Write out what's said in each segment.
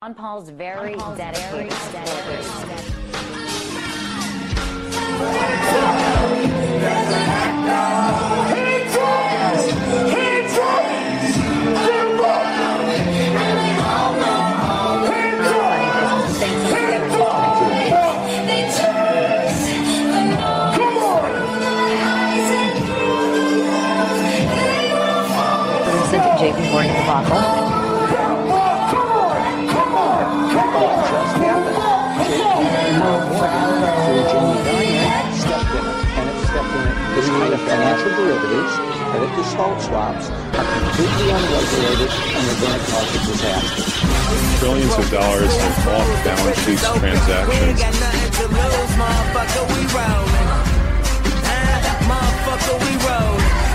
Ron Paul's very dedicated. JP Morgan debacle. This kind of financial derivatives and if default swaps are completely unregulated and they're going to cause a disaster. Trillions of dollars in off-balance sheet transactions. Motherfucker, we rollin'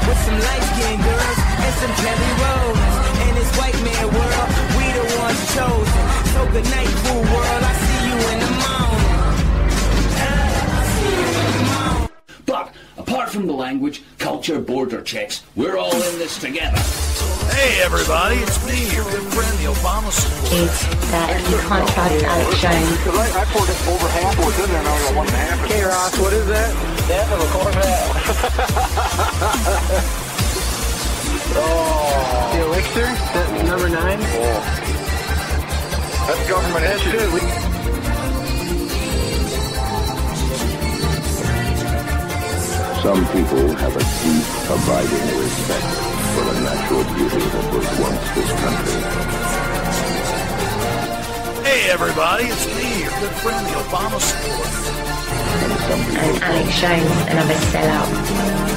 with some light-skinned girls and some Kelly Rollins. In this white man world, we the ones chosen. So good night, fool world. I see you in the morning. But apart from the language, culture, border checks, we're all in this together. Hey everybody, it's me, your good friend, the Obama supporter. Is that you can't trust Alex Jones. I poured it over half what's in there, now I got 1.5. Hey Ross, what is that? Half of a Corvette. Oh. The elixir, that number 9? Oh. That's government issue. Some people have a deep, abiding respect for the natural beauty that was once this country. Hey everybody, it's me, your good friend, the Obama supporter. And Alex Jones, another sellout.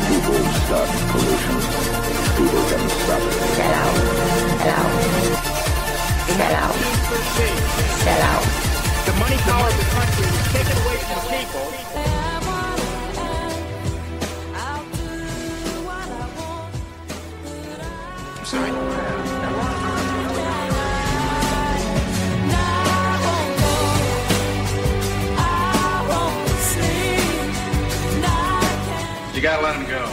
People start pollution. People can stop it. Sellout. The money power of the country was taken away from the people. You gotta let him go.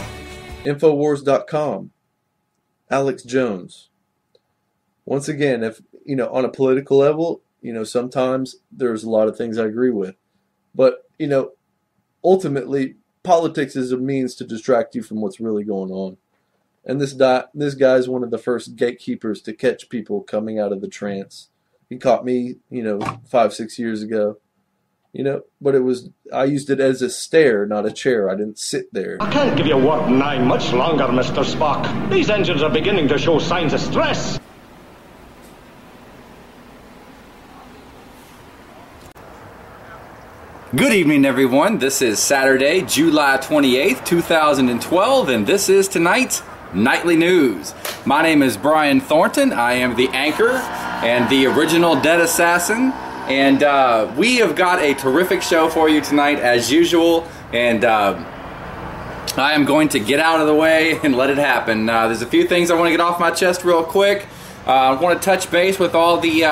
INFOWARS.com. Alex Jones. Once again, if on a political level, sometimes there's a lot of things I agree with, but ultimately, politics is a means to distract you from what's really going on. And this guy is one of the first gatekeepers to catch people coming out of the trance. He caught me, 5-6 years ago. But I used it as a stare, not a chair. I didn't sit there. I can't give you Warp 9 much longer, Mr. Spock. These engines are beginning to show signs of stress. Good evening, everyone. This is Saturday, July 28th, 2012, and this is tonight's Nightly News. My name is Brian Thornton. I am the anchor and the original dead assassin. And we have got a terrific show for you tonight, as usual. And I am going to get out of the way and let it happen. There's a few things I want to get off my chest real quick. I want to touch base with all the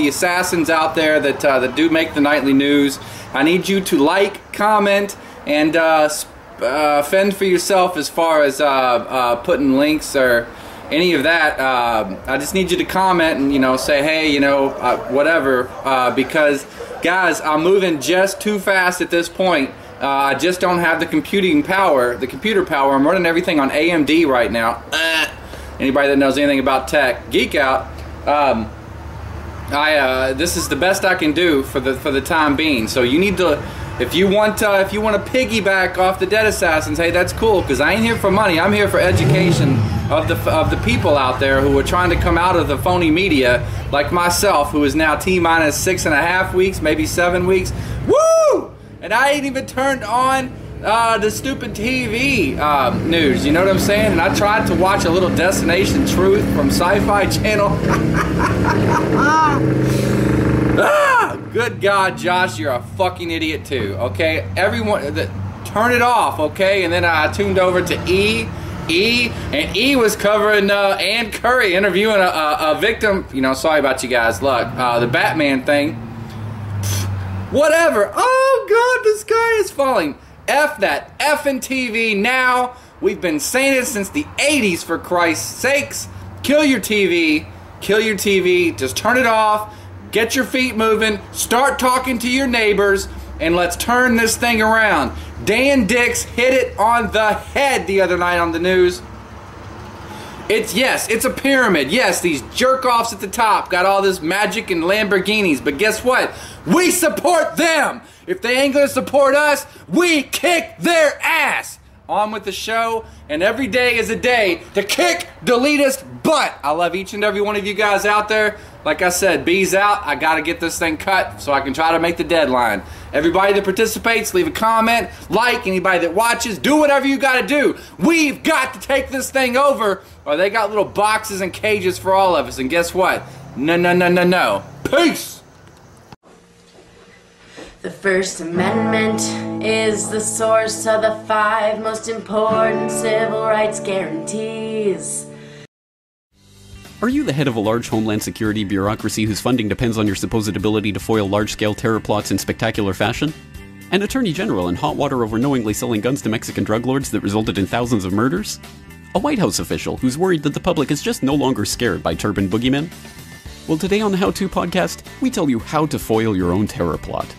assassins out there that do make the nightly news. I need you to like, comment, and fend for yourself as far as putting links or any of that. I just need you to comment and say, hey, whatever, because guys, I'm moving just too fast at this point. I just don't have the computer power. I'm running everything on AMD right now. Anybody that knows anything about tech, geek out. This is the best I can do for the time being. So you need to, if you want to piggyback off the Dead Assassins, hey, that's cool, because I ain't here for money. I'm here for education of the people out there who are trying to come out of the phony media, like myself, who is now T-minus 6.5 weeks, maybe 7 weeks. Woo! And I ain't even turned on the stupid TV news. You know what I'm saying? And I tried to watch a little Destination Truth from Sci-Fi Channel. Good God, Josh, you're a fucking idiot too. Okay, everyone, turn it off. Okay, and then I tuned over to E, and E was covering Ann Curry interviewing a victim. Sorry about you guys. Look, the Batman thing. Whatever. Oh God, the sky is falling. F that effing TV now. We've been saying it since the 80s, for Christ's sakes. Kill your TV. Just turn it off. get your feet moving, start talking to your neighbors, and let's turn this thing around. Dan Dix hit it on the head the other night on the news. It's a pyramid. Yes, these jerk-offs at the top got all this magic and Lamborghinis, but guess what? We support them. If they ain't gonna support us, we kick their ass. On with the show, and every day is a day to kick the elitist butt. I love each and every one of you guys out there. Like I said, B's out. I gotta get this thing cut so I can try to make the deadline. Everybody that participates, leave a comment, like. Anybody that watches, do whatever you gotta do. We've got to take this thing over, or they got little boxes and cages for all of us. And guess what? No. Peace! The First Amendment is the source of the 5 most important civil rights guarantees. Are you the head of a large homeland security bureaucracy whose funding depends on your supposed ability to foil large-scale terror plots in spectacular fashion? An attorney general in hot water over knowingly selling guns to Mexican drug lords that resulted in thousands of murders? A White House official who's worried that the public is just no longer scared by turban boogeymen? Well, today on the How To podcast, we tell you how to foil your own terror plot.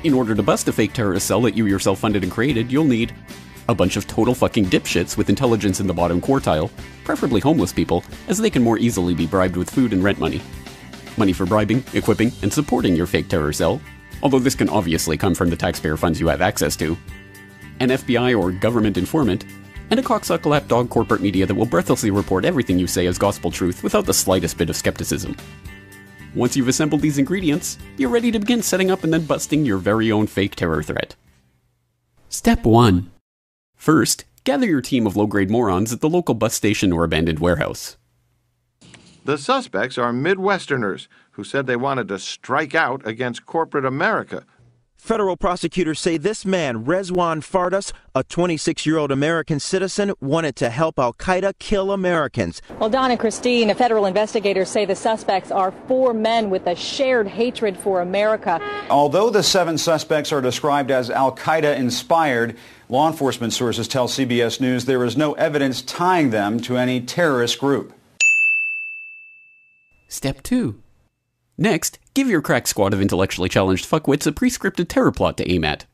In order to bust a fake terrorist cell that you yourself funded and created, you'll need a bunch of total fucking dipshits with intelligence in the bottom quartile, preferably homeless people, as they can more easily be bribed with food and rent money. Money for bribing, equipping, and supporting your fake terror cell, although this can obviously come from the taxpayer funds you have access to. An FBI or government informant, and a cocksucker lapdog corporate media that will breathlessly report everything you say as gospel truth without the slightest bit of skepticism. Once you've assembled these ingredients, you're ready to begin setting up and then busting your very own fake terror threat. Step 1. First, gather your team of low-grade morons at the local bus station or abandoned warehouse. The suspects are Midwesterners who said they wanted to strike out against corporate America. Federal prosecutors say this man, Rezwan Fardas, a 26-year-old American citizen, wanted to help al-Qaeda kill Americans. Well, Don and Christine, federal investigators say the suspects are 4 men with a shared hatred for America. Although the 7 suspects are described as al-Qaeda inspired, law enforcement sources tell CBS News there is no evidence tying them to any terrorist group. Step 2. Next, give your crack squad of intellectually challenged fuckwits a pre-scripted terror plot to aim at.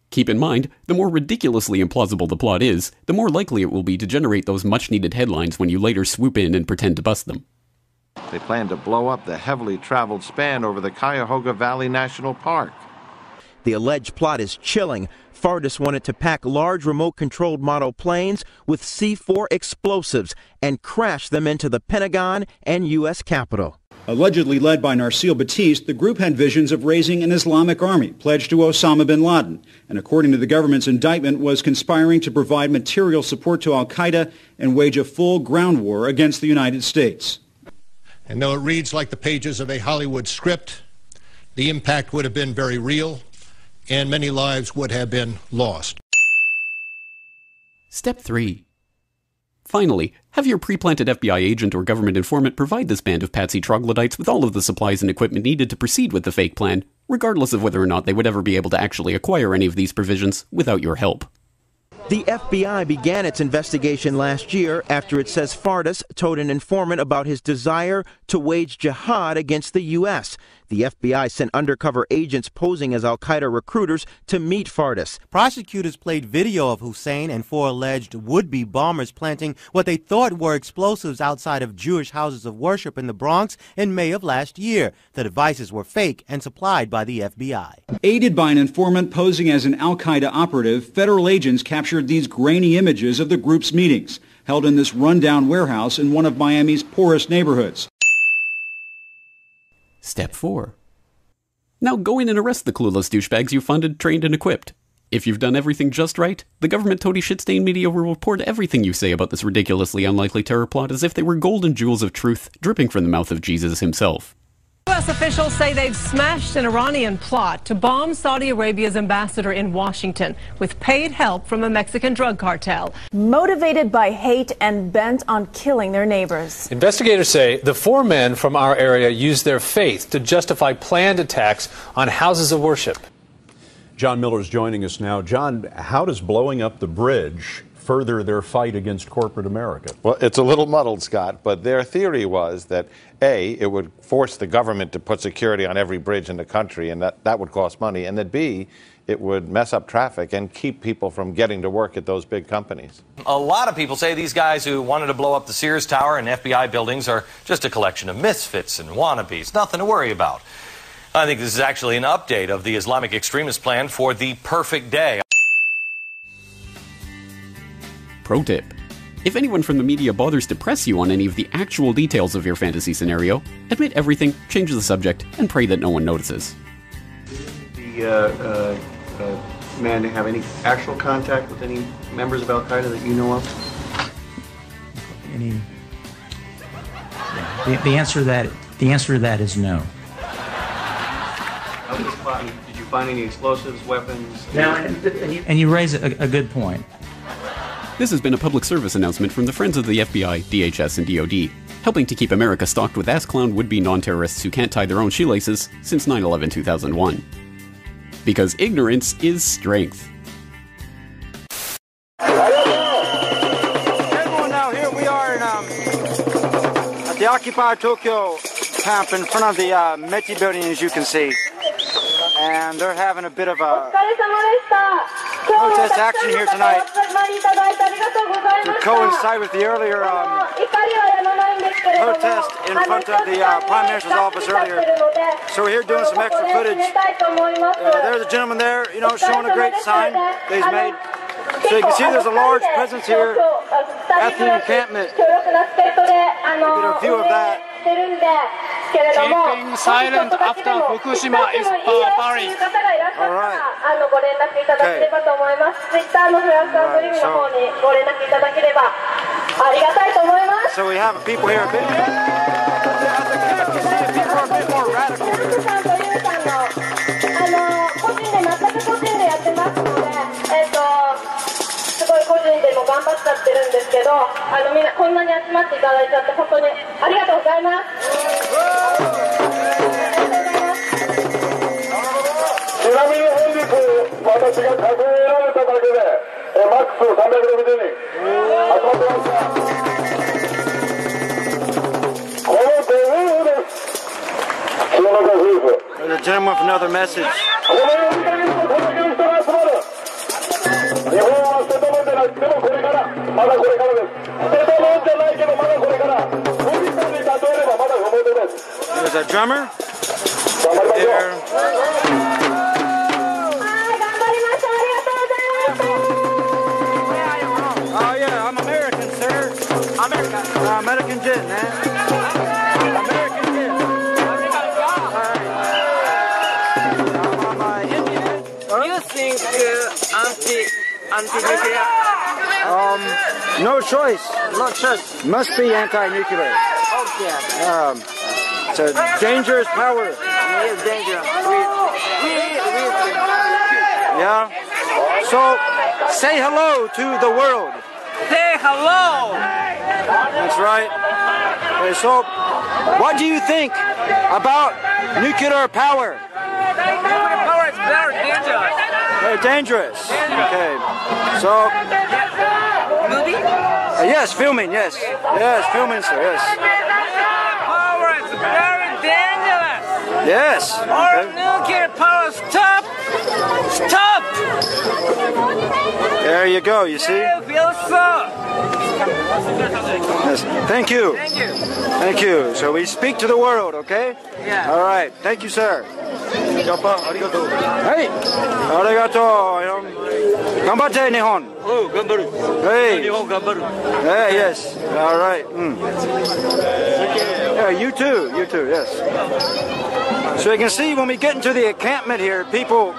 Keep in mind, the more ridiculously implausible the plot is, the more likely it will be to generate those much-needed headlines when you later swoop in and pretend to bust them. They plan to blow up the heavily traveled span over the Cuyahoga Valley National Park. The alleged plot is chilling. Fardas wanted to pack large remote-controlled model planes with C4 explosives and crash them into the Pentagon and U.S. Capitol. Allegedly led by Narsil Batiste, the group had visions of raising an Islamic army pledged to Osama bin Laden, and according to the government's indictment, was conspiring to provide material support to al-Qaeda and wage a full ground war against the United States. And though it reads like the pages of a Hollywood script, the impact would have been very real, and many lives would have been lost. Step 3. Finally, have your pre-planted FBI agent or government informant provide this band of patsy troglodytes with all of the supplies and equipment needed to proceed with the fake plan, regardless of whether or not they would ever be able to actually acquire any of these provisions without your help. The FBI began its investigation last year after it says Fardas told an informant about his desire to wage jihad against the U.S. The FBI sent undercover agents posing as al-Qaeda recruiters to meet Fardas. Prosecutors played video of Hussein and 4 alleged would-be bombers planting what they thought were explosives outside of Jewish houses of worship in the Bronx in May of last year. The devices were fake and supplied by the FBI. Aided by an informant posing as an al-Qaeda operative, federal agents captured these grainy images of the group's meetings, held in this rundown warehouse in one of Miami's poorest neighborhoods. Step 4. Now go in and arrest the clueless douchebags you funded, trained, and equipped. If you've done everything just right, the government toady shit-stained media will report everything you say about this ridiculously unlikely terror plot as if they were golden jewels of truth dripping from the mouth of Jesus himself. U.S. officials say they've smashed an Iranian plot to bomb Saudi Arabia's ambassador in Washington with paid help from a Mexican drug cartel. Motivated by hate and bent on killing their neighbors. Investigators say the 4 men from our area used their faith to justify planned attacks on houses of worship. John Miller's joining us now. John, how does blowing up the bridge further their fight against corporate America? Well, it's a little muddled, Scott, but their theory was that, A, it would force the government to put security on every bridge in the country, and that would cost money, and that, B, it would mess up traffic and keep people from getting to work at those big companies. A lot of people say these guys who wanted to blow up the Sears Tower and FBI buildings are just a collection of misfits and wannabes. Nothing to worry about. I think this is actually an update of the Islamic extremist plan for the perfect day. Pro tip. If anyone from the media bothers to press you on any of the actual details of your fantasy scenario, admit everything, change the subject, and pray that no one notices. The man have any actual contact with any members of Al-Qaeda that you know of? Any? Yeah. The answer to that is no. Did you find any explosives, weapons? No. And you raise a good point. This has been a public service announcement from the Friends of the FBI, DHS, and DoD, helping to keep America stocked with ass-clown would-be non-terrorists who can't tie their own shoelaces since 9/11/2001. Because ignorance is strength. Everyone, now here we are at the occupied Tokyo camp in front of the Meti building, as you can see. And they're having a bit of a protest action here tonight to coincide with the earlier protest in front of the Prime Minister's office earlier. So we're here doing some extra footage. There's a gentleman there, you know, showing a great sign that he's made. So you can see there's a large presence here at the encampment. Get a view of that. Keeping silent after Fukushima is barbaric. All right. Okay. So we have people here a bit. At the camp, you see people are a bit more radical here. There's a gentleman with another message. There's a drummer there. Oh yeah, I'm American, sir. American jet, man. American jet. You think anti-nuclear? No choice. Must be anti-nuclear. Okay. It's a dangerous power. It is dangerous. Yeah. So, say hello to the world. Say hello. That's right. Okay, so, what do you think about nuclear power? Nuclear power is very dangerous. Very dangerous. Okay. So. Movie? Yes, filming. Yes. Yes, filming, sir. Yes. Power is very dangerous. Yes. All nuclear power, stop! Stop! There you go. You see. I feel so. Yes. Thank you. Thank you. Thank you. So we speak to the world, okay? Yeah. All right. Thank you, sir. Hey. Arigato. Ganbatte, Nihon. Oh, ganbaru. Hey. Nihon ganbaru. Hey, yes. All right. Yeah, you too. You too, yes. So you can see when we get into the encampment here, people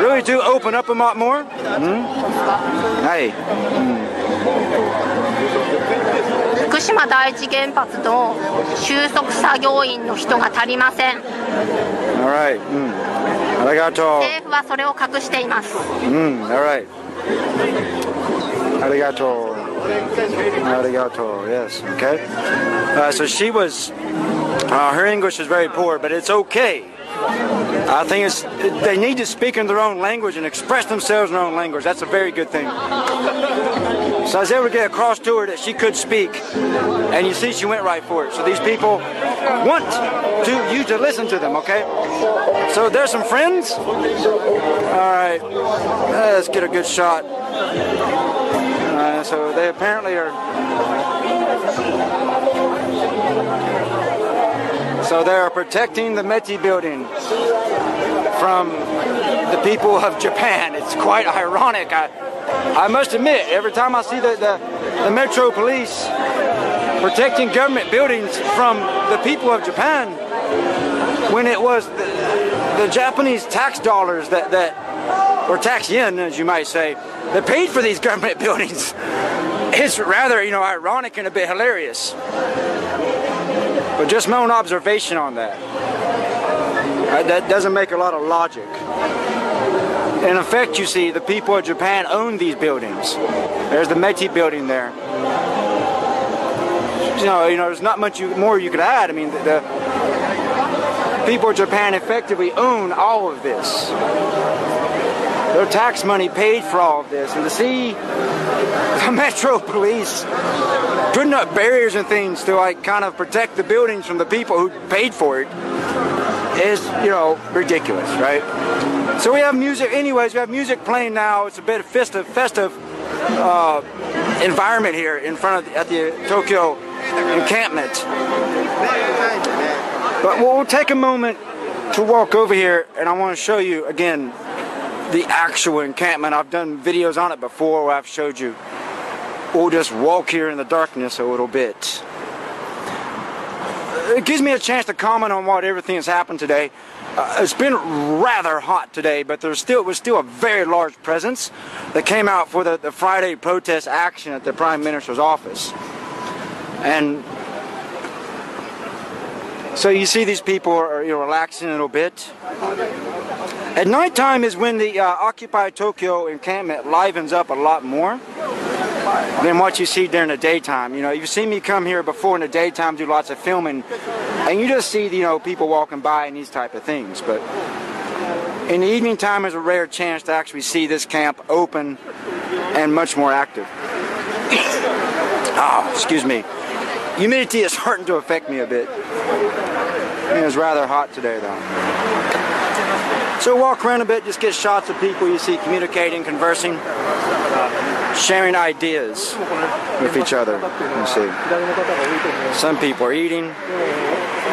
really do open up a lot more. Hey. 福島第一原発の収束作業員の人が足りません。All right. ありがとう。政府はそれを隠しています。All right. ありがとう。ありがとう。Yes. Okay. So she was. Her English is very poor, but it's okay. I think they need to speak in their own language and express themselves in their own language. That's a very good thing. So I was able to get across to her that she could speak, and you see she went right for it. So these people want you to listen to them, okay? So there's some friends. All right, let's get a good shot. So they apparently are. So they are protecting the Meti building from the people of Japan. It's quite ironic. I must admit, every time I see the Metro Police protecting government buildings from the people of Japan, when it was the Japanese tax dollars or tax yen, as you might say, that paid for these government buildings, it's rather, ironic and a bit hilarious. But just my own observation on that. That doesn't make a lot of logic. In effect, you see, the people of Japan own these buildings. There's the Meti building there. There's not much more you could add. I mean, the people of Japan effectively own all of this. Their tax money paid for all of this. And to see the Metro Police putting up barriers and things to kind of protect the buildings from the people who paid for it is, ridiculous, right? So we have music, anyways, we have music playing now. It's a bit of festive environment here in front of at the Tokyo encampment. But we'll take a moment to walk over here, and I want to show you again the actual encampment. I've done videos on it before where I've showed you. We'll just walk here in the darkness a little bit. It gives me a chance to comment on what everything has happened today. It's been rather hot today, but there was still a very large presence that came out for the Friday protest action at the Prime Minister's office. And so you see these people are relaxing a little bit. At nighttime is when the Occupy Tokyo encampment livens up a lot more than what you see during the daytime. You've seen me come here before in the daytime, do lots of filming, and you just see, people walking by and these type of things. But in the evening time is a rare chance to actually see this camp open and much more active. Excuse me. Humidity is starting to affect me a bit. It was rather hot today, though. So walk around a bit, just get shots of people you see communicating, conversing, sharing ideas with each other. You see. Some people are eating,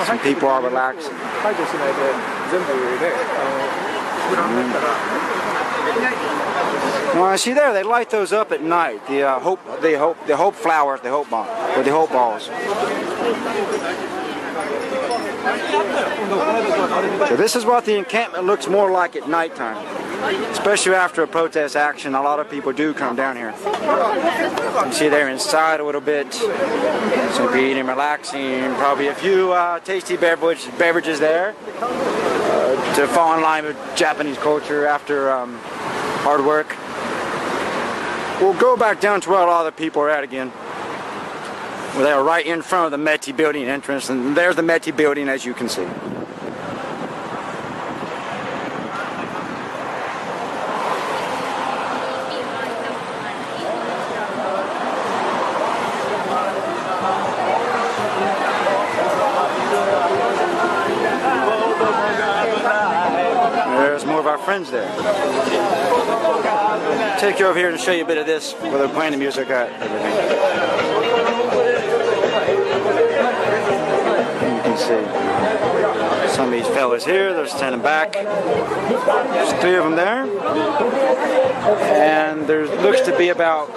some people are relaxing. Well, I see there, they light those up at night. The hope flowers, the hope bomb, or the hope balls. So this is what the encampment looks more like at nighttime, especially after a protest action. A lot of people do come down here. You see they're inside a little bit, some eating, relaxing, probably a few tasty beverages there to fall in line with Japanese culture after hard work. We'll go back down to where a lot of the people are at again. Well, they are right in front of the Meti building entrance, and there's the Meti building, as you can see. There's more of our friends there. Take you over here and show you a bit of this, where they're playing the music at. You can see some of these fellas here, they're standing back. There's 3 of them there. And there looks to be about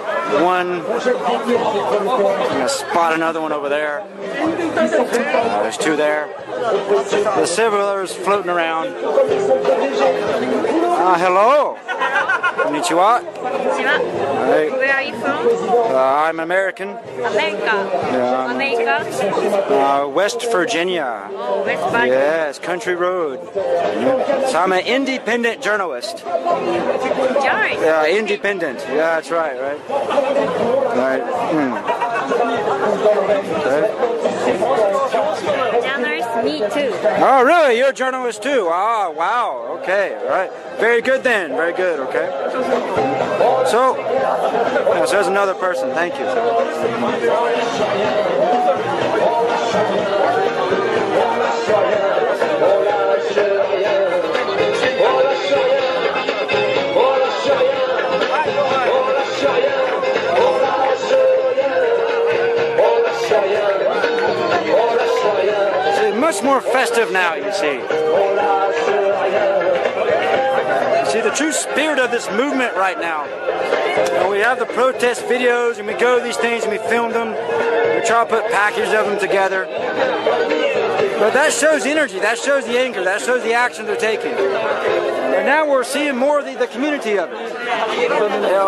one. I'm going to spot another one over there. There's 2 there. There's several others floating around. Hello. Konnichiwa. Konnichiwa. Right. Where are you from? I'm American. America. Yeah, America. West Virginia. Oh, West Virginia. Yes, Country Road. So I'm an independent journalist. Journalist? Independent. Yeah, that's right, right? Right. Journalist Me too. Oh, really? You're a journalist too? Oh, wow. Okay. All right. Very good then. Very good. Okay. So there's another person. Thank you. Much more festive now, you see. See the true spirit of this movement right now. And we have the protest videos, and we go to these things and we film them. We try to put packages of them together. But that shows energy, that shows the anger, that shows the action they're taking. And now we're seeing more of the community of it.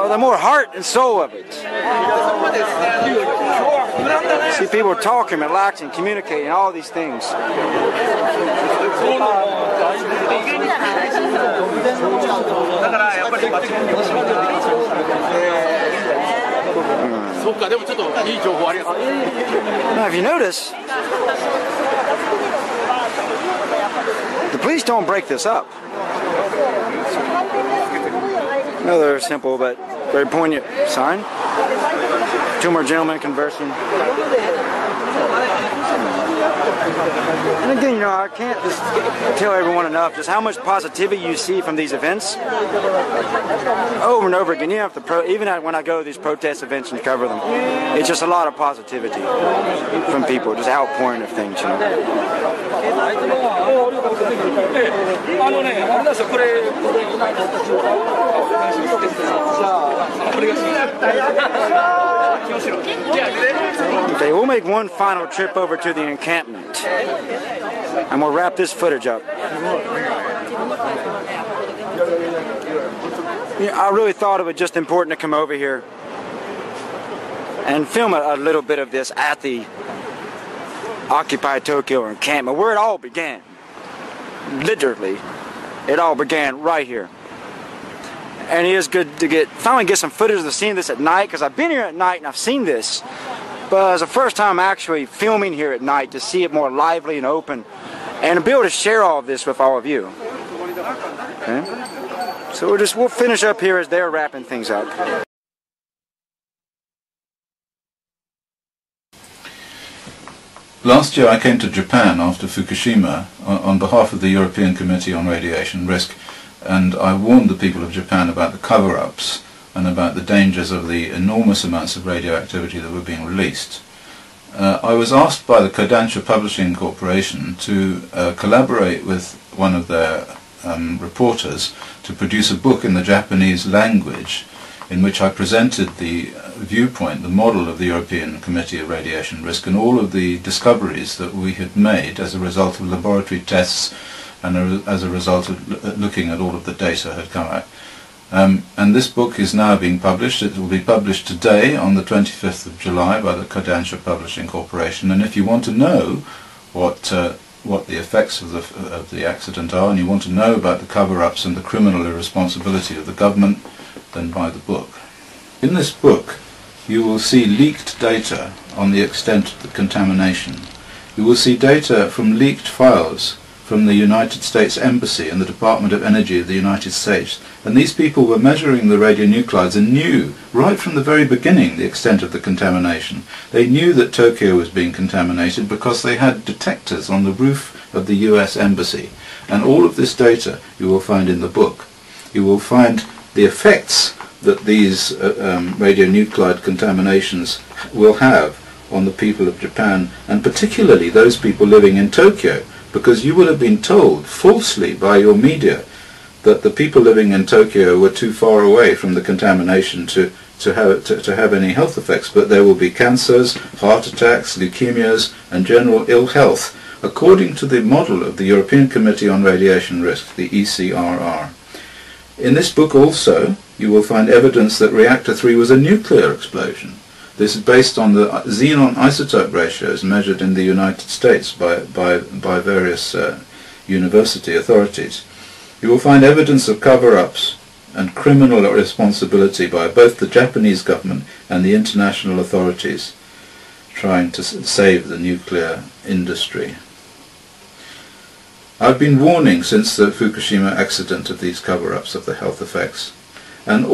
The more heart and soul of it. See people talking, relaxing, communicating, all these things. Now, if you notice, the police don't break this up. Another simple but very poignant sign. Two more gentlemen conversing. And again, you know, I can't just tell everyone enough just how much positivity you see from these events over and over again. You have to even when I go to these protest events and cover them, it's just a lot of positivity from people, just outpouring of things, you know. Okay, we'll make one final trip over to the encampment, and we'll wrap this footage up. Yeah, I really thought it was just important to come over here and film a little bit of this at the occupied Tokyo encampment, where it all began. Literally, it all began right here. And it is good to finally get some footage of seeing this at night, because I've been here at night and I've seen this, but it's the first time actually filming here at night to see it more lively and open, and to be able to share all of this with all of you. Okay? So we'll finish up here as they're wrapping things up. Last year I came to Japan after Fukushima on behalf of the European Committee on Radiation Risk, and I warned the people of Japan about the cover-ups and about the dangers of the enormous amounts of radioactivity that were being released. I was asked by the Kodansha Publishing Corporation to collaborate with one of their reporters to produce a book in the Japanese language in which I presented the viewpoint, the model of the European Committee of Radiation Risk, and all of the discoveries that we had made as a result of laboratory tests and as a result of looking at all of the data that had come out. And this book is now being published. It will be published today on the 25th of July by the Kodansha Publishing Corporation. And if you want to know what the effects of the accident are, and you want to know about the cover-ups and the criminal irresponsibility of the government, then buy the book. In this book you will see leaked data on the extent of the contamination. You will see data from leaked files from the United States Embassy and the Department of Energy of the United States. And these people were measuring the radionuclides and knew right from the very beginning the extent of the contamination. They knew that Tokyo was being contaminated because they had detectors on the roof of the US Embassy. And all of this data you will find in the book. You will find the effects that these radionuclide contaminations will have on the people of Japan, and particularly those people living in Tokyo, because you will have been told falsely by your media that the people living in Tokyo were too far away from the contamination to have any health effects, but there will be cancers, heart attacks, leukemias, and general ill health, according to the model of the European Committee on Radiation Risk, the ECRR. In this book also you will find evidence that reactor 3 was a nuclear explosion. This is based on the xenon isotope ratios measured in the United States by various university authorities. You will find evidence of cover-ups and criminal responsibility by both the Japanese government and the international authorities trying to save the nuclear industry. I've been warning since the Fukushima accident of these cover-ups of the health effects, and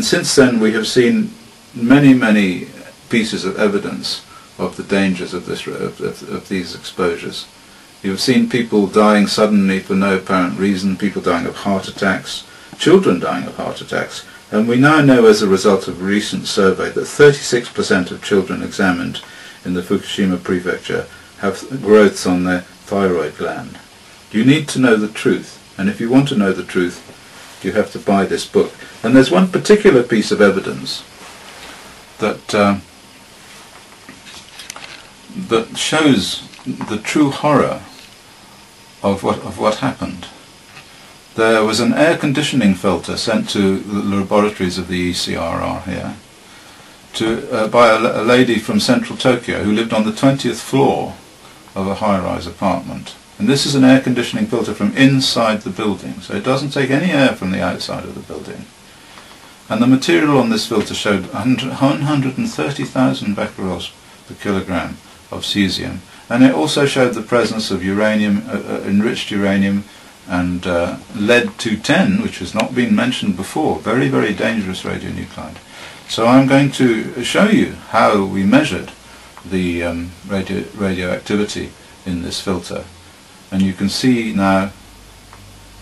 since then we have seen many pieces of evidence of the dangers of these exposures. You've seen people dying suddenly for no apparent reason, people dying of heart attacks, children dying of heart attacks, and we now know as a result of a recent survey that 36% of children examined in the Fukushima prefecture have growths on their thyroid gland. You need to know the truth, and if you want to know the truth, you have to buy this book. And there's one particular piece of evidence that that shows the true horror of what happened. There was an air conditioning filter sent to the laboratories of the ECRR here by a lady from central Tokyo who lived on the 20th floor of a high-rise apartment. And this is an air conditioning filter from inside the building, so it doesn't take any air from the outside of the building. And the material on this filter showed 130,000 becquerels per kilogram of cesium, and it also showed the presence of uranium, enriched uranium, and lead-210, which has not been mentioned before, very dangerous radionuclide. So I'm going to show you how we measured the radioactivity in this filter, and you can see now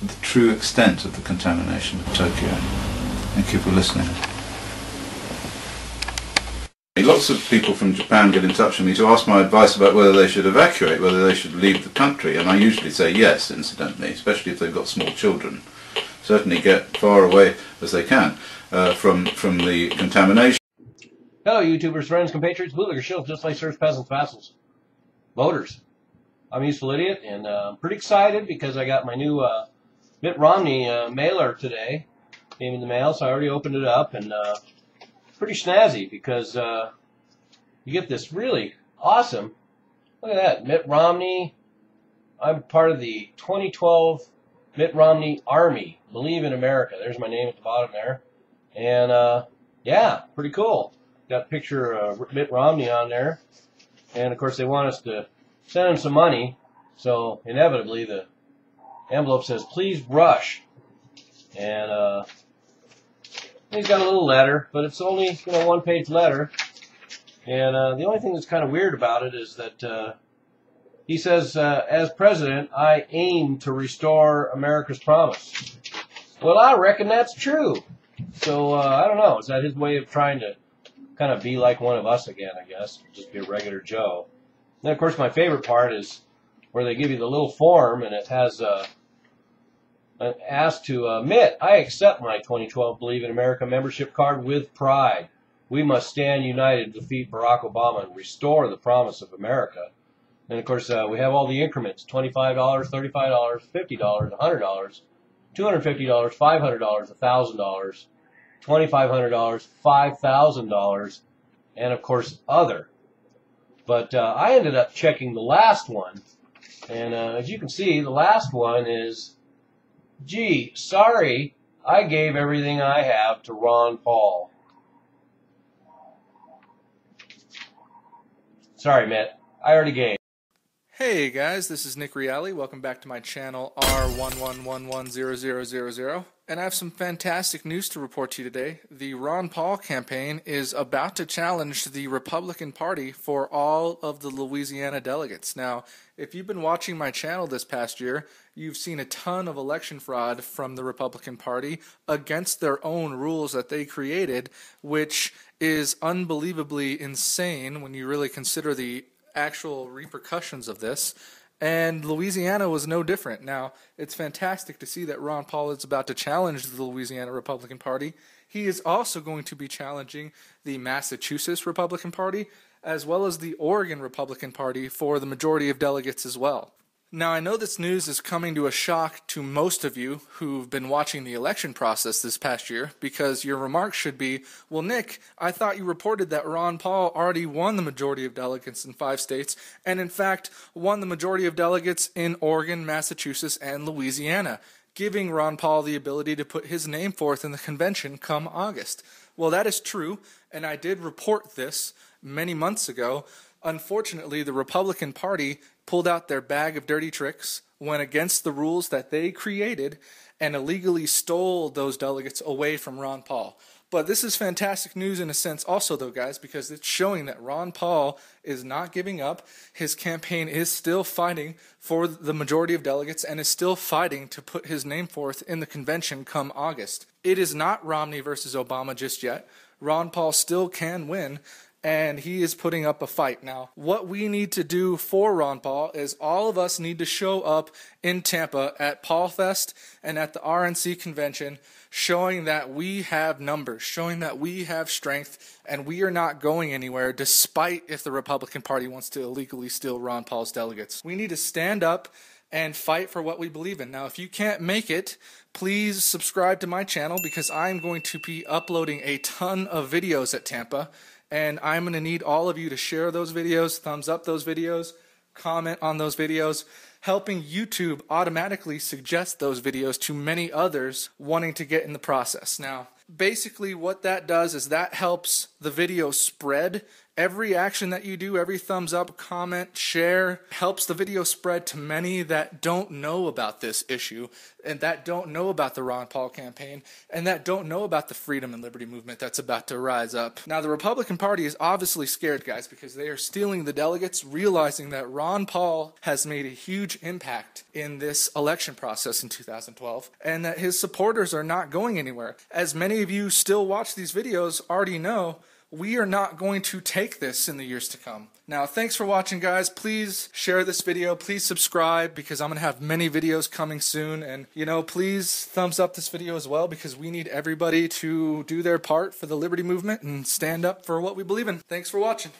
the true extent of the contamination of Tokyo. Thank you for listening. Lots of people from Japan get in touch with me to ask my advice about whether they should evacuate, whether they should leave the country, and I usually say yes, incidentally, especially if they've got small children. Certainly get far away as they can from the contamination. Hello YouTubers, friends, compatriots, bootlicker, shills, just like serfs, peasants, vassals, voters. I'm a useful idiot, and I'm pretty excited because I got my new Mitt Romney mailer today. Came in the mail, so I already opened it up, and pretty snazzy because you get this really awesome, look at that, Mitt Romney. I'm part of the 2012 Mitt Romney Army, Believe in America. There's my name at the bottom there. And yeah, pretty cool. Got a picture of Mitt Romney on there. And of course they want us to send him some money. So inevitably the envelope says, please rush. And he's got a little letter, but it's only, one-page letter. And the only thing that's kind of weird about it is that he says, as president, I aim to restore America's promise. Well, I reckon that's true. So, I don't know. Is that his way of trying to kind of be like one of us again, I guess? Just be a regular Joe. And then, of course, my favorite part is where they give you the little form, and it has an ask to admit, I accept my 2012 Believe in America membership card with pride. We must stand united to defeat Barack Obama and restore the promise of America. And, of course, we have all the increments, $25, $35, $50, $100, $250, $500, $1,000, $2,500, $5,000, and, of course, other. But I ended up checking the last one, and as you can see, the last one is, gee, sorry, I gave everything I have to Ron Paul. Sorry, Mitt, I already gave. Hey guys, this is Nick Reale. Welcome back to my channel R11110000, and I have some fantastic news to report to you today. The Ron Paul campaign is about to challenge the Republican Party for all of the Louisiana delegates. Now, if you've been watching my channel this past year, you've seen a ton of election fraud from the Republican Party against their own rules that they created, which is unbelievably insane when you really consider the actual repercussions of this, and Louisiana was no different. Now, it's fantastic to see that Ron Paul is about to challenge the Louisiana Republican Party. He is also going to be challenging the Massachusetts Republican Party, as well as the Oregon Republican Party for the majority of delegates as well. Now, I know this news is coming to a shock to most of you who've been watching the election process this past year, because your remarks should be, well, Nick, I thought you reported that Ron Paul already won the majority of delegates in 5 states, and in fact won the majority of delegates in Oregon, Massachusetts, and Louisiana, giving Ron Paul the ability to put his name forth in the convention come August. Well, that is true, and I did report this many months ago. Unfortunately, the Republican Party pulled out their bag of dirty tricks, went against the rules that they created, and illegally stole those delegates away from Ron Paul. But this is fantastic news in a sense also, though, guys, because it's showing that Ron Paul is not giving up. His campaign is still fighting for the majority of delegates and is still fighting to put his name forth in the convention come August. It is not Romney versus Obama just yet. Ron Paul still can win, and he is putting up a fight. Now, what we need to do for Ron Paul is all of us need to show up in Tampa at Paul Fest and at the RNC convention, showing that we have numbers, showing that we have strength, and we are not going anywhere despite if the Republican Party wants to illegally steal Ron Paul's delegates. We need to stand up and fight for what we believe in. Now, if you can't make it, please subscribe to my channel because I'm going to be uploading a ton of videos at Tampa, and I'm going to need all of you to share those videos, thumbs up those videos, comment on those videos, helping YouTube automatically suggest those videos to many others wanting to get in the process. Now, basically what that does is that helps the video spread. Every action that you do, every thumbs up, comment, share, helps the video spread to many that don't know about this issue and that don't know about the Ron Paul campaign and that don't know about the freedom and liberty movement that's about to rise up. Now, the Republican Party is obviously scared, guys, because they are stealing the delegates, realizing that Ron Paul has made a huge impact in this election process in 2012 and that his supporters are not going anywhere. As many of you still watch these videos already know, we are not going to take this in the years to come. Now, thanks for watching, guys. Please share this video. Please subscribe because I'm going to have many videos coming soon. And, please thumbs up this video as well because we need everybody to do their part for the liberty movement and stand up for what we believe in. Thanks for watching.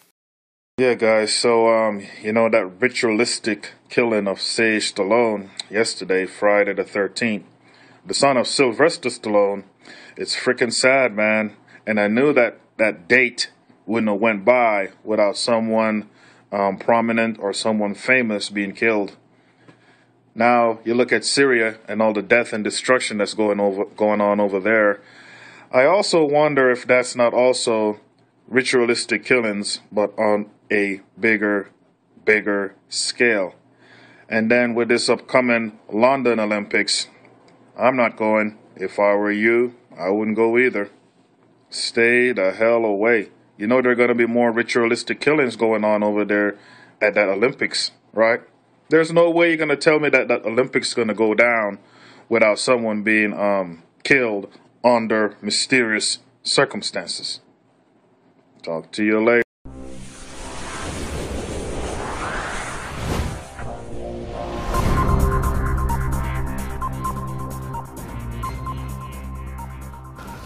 Yeah, guys, so, that ritualistic killing of Sage Stallone yesterday, Friday the 13th, the son of Sylvester Stallone, it's freaking sad, man. And I knew that date wouldn't have went by without someone prominent or someone famous being killed. Now you look at Syria and all the death and destruction that's going on over there. I also wonder if that's not also ritualistic killings, but on a bigger scale. And then with this upcoming London Olympics, I'm not going. If I were you, I wouldn't go either. Stay the hell away. You know there are going to be more ritualistic killings going on over there at that Olympics, right? There's no way you're going to tell me that Olympics is going to go down without someone being killed under mysterious circumstances. Talk to you later.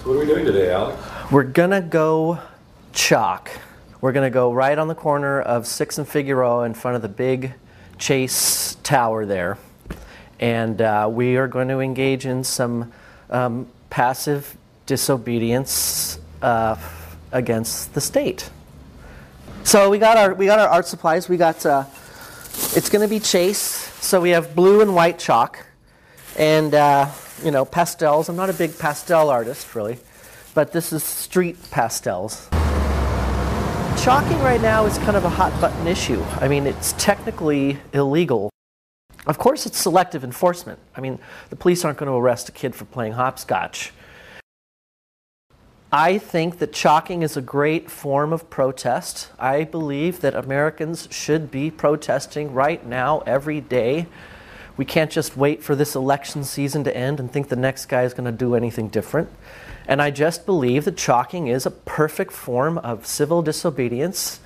What are we doing today, Alex? We're gonna go chalk. We're gonna go right on the corner of 6th and Figueroa in front of the big Chase Tower there. And we are going to engage in some passive disobedience against the state. So we got our art supplies. We got it's gonna be Chase. So we have blue and white chalk. And pastels. I'm not a big pastel artist, really, but this is street pastels. Chalking right now is kind of a hot-button issue. I mean, it's technically illegal. Of course, it's selective enforcement. I mean, the police aren't going to arrest a kid for playing hopscotch. I think that chalking is a great form of protest. I believe that Americans should be protesting right now, every day. We can't just wait for this election season to end and think the next guy is going to do anything different. And I just believe that chalking is a perfect form of civil disobedience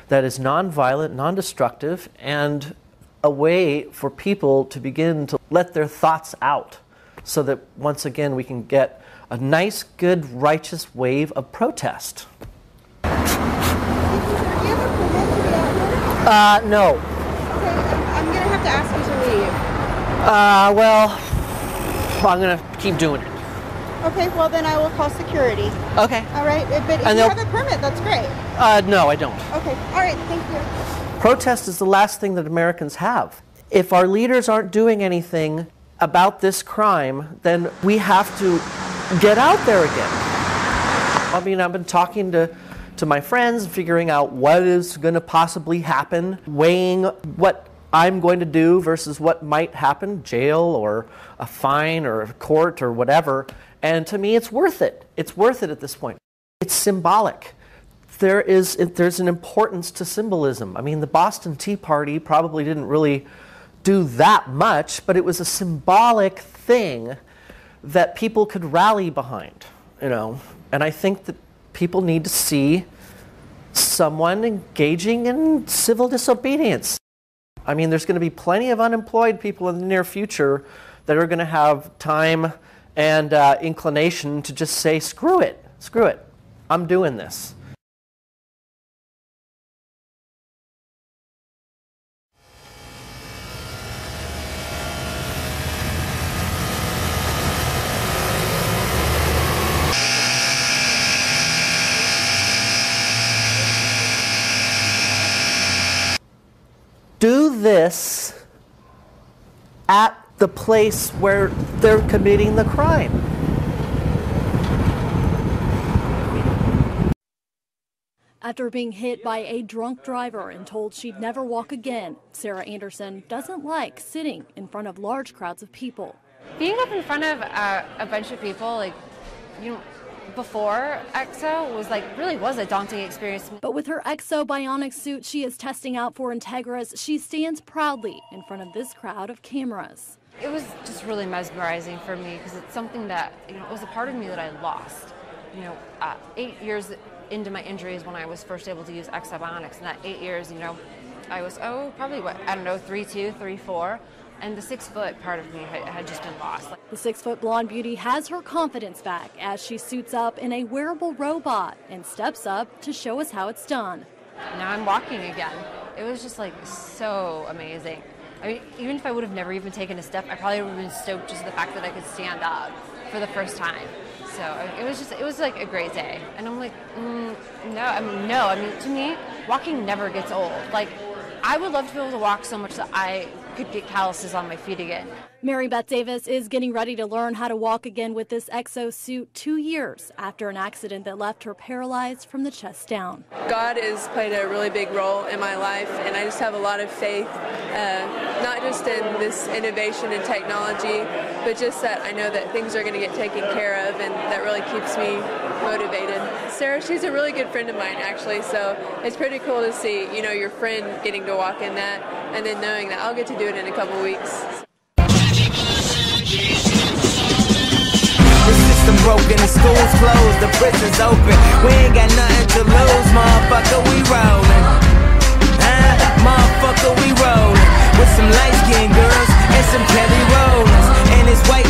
that is nonviolent, non-destructive, and a way for people to begin to let their thoughts out so that once again we can get a nice, good, righteous wave of protest. No. Okay, I'm going to have to ask you to leave. Well, I'm going to keep doing it. Okay, well then I will call security. Okay. All right, but if you have a permit, that's great. No, I don't. Okay, all right, thank you. Protest is the last thing that Americans have. If our leaders aren't doing anything about this crime, then we have to get out there again. I mean, I've been talking to my friends, figuring out what is going to possibly happen, weighing what I'm going to do versus what might happen, jail or a fine or a court or whatever. And to me, it's worth it. It's worth it at this point. It's symbolic. There's an importance to symbolism. I mean, the Boston Tea Party probably didn't really do that much, but it was a symbolic thing that people could rally behind, you know. And I think that people need to see someone engaging in civil disobedience. I mean, there's going to be plenty of unemployed people in the near future that are going to have time and inclination to just say, screw it, I'm doing this. Do this at the place where they're committing the crime. After being hit by a drunk driver and told she'd never walk again, Sarah Anderson doesn't like sitting in front of large crowds of people. Being up in front of a bunch of people, like, you know, before EXO really was a daunting experience. But with her EXO bionic suit she is testing out for Integris, she stands proudly in front of this crowd of cameras. It was just really mesmerizing for me because it's something that, you know, it was a part of me that I lost. You know, 8 years into my injuries when I was first able to use EXO bionics, and that 8 years, you know, I was, probably, 3'2", 3'4", and the 6-foot part of me had just been lost. The 6-foot blonde beauty has her confidence back as she suits up in a wearable robot and steps up to show us how it's done. Now I'm walking again. It was just so amazing. I mean, even if I would have never even taken a step, I probably would have been stoked just the fact that I could stand up for the first time. So it was like a great day. And I'm like, no. I mean, to me, walking never gets old. Like, I would love to be able to walk so much that I could get calluses on my feet again. Mary Beth Davis is getting ready to learn how to walk again with this EXO suit 2 years after an accident that left her paralyzed from the chest down. God has played a really big role in my life, and I just have a lot of faith, not just in this innovation and technology, but just that I know that things are going to get taken care of, and that really keeps me motivated. Sarah, she's a really good friend of mine, actually, so it's pretty cool to see, you know, your friend getting to walk in that, and then knowing that I'll get to do it in a couple weeks. Broken, the school's closed, the prison's open. We ain't got nothing to lose, motherfucker, we rollin'. Motherfucker, we rollin'. With some light-skinned girls and some Kelly Rollins. And it's white